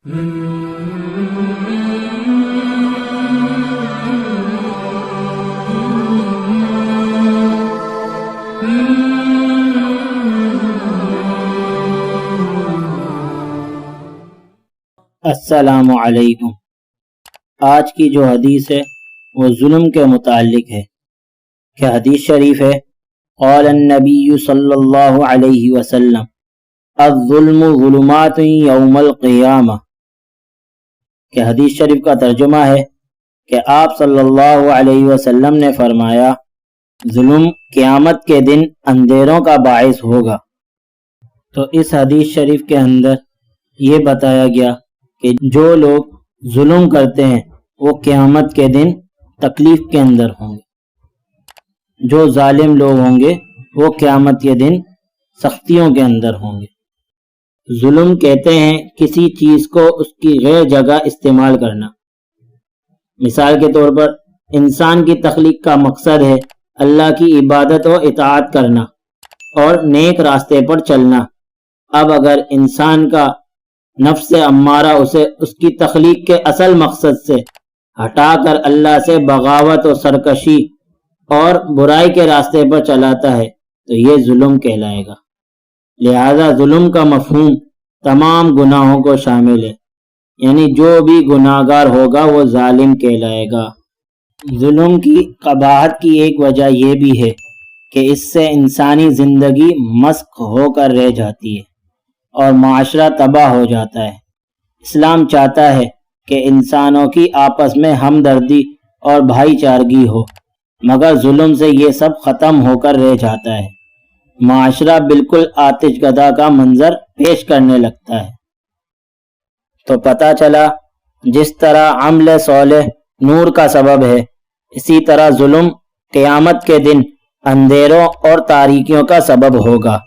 السلام علیکم۔ آج کی جو حدیث ہے وہ ظلم کے متعلق ہے کہ حدیث شریف ہے قال النبی صلی اللہ علیہ وسلم الظلم ظلمات یوم القیامہ، کہ حدیث شریف کا ترجمہ ہے کہ آپ صلی اللہ علیہ وسلم نے فرمایا ظلم قیامت کے دن اندھیروں کا باعث ہوگا۔ تو اس حدیث شریف کے اندر یہ بتایا گیا کہ جو لوگ ظلم کرتے ہیں وہ قیامت کے دن تکلیف کے اندر ہوں گے، جو ظالم لوگ ہوں گے وہ قیامت کے دن سختیوں کے اندر ہوں گے۔ ظلم کہتے ہیں کسی چیز کو اس کی غیر جگہ استعمال کرنا۔ مثال کے طور پر انسان کی تخلیق کا مقصد ہے اللہ کی عبادت و اطاعت کرنا اور نیک راستے پر چلنا۔ اب اگر انسان کا نفس امارہ اسے اس کی تخلیق کے اصل مقصد سے ہٹا کر اللہ سے بغاوت و سرکشی اور برائی کے راستے پر چلاتا ہے تو یہ ظلم کہلائے گا۔ لہذا ظلم کا مفہوم تمام گناہوں کو شامل ہے، یعنی جو بھی گناہگار ہوگا وہ ظالم کہلائے گا۔ ظلم کی قباحت کی ایک وجہ یہ بھی ہے کہ اس سے انسانی زندگی مسخ ہو کر رہ جاتی ہے اور معاشرہ تباہ ہو جاتا ہے۔ اسلام چاہتا ہے کہ انسانوں کی آپس میں ہمدردی اور بھائی چارگی ہو، مگر ظلم سے یہ سب ختم ہو کر رہ جاتا ہے۔ معاشرہ بالکل آتش گدا کا منظر پیش کرنے لگتا ہے۔ تو پتہ چلا جس طرح عمل صالح نور کا سبب ہے، اسی طرح ظلم قیامت کے دن اندھیروں اور تاریکیوں کا سبب ہوگا۔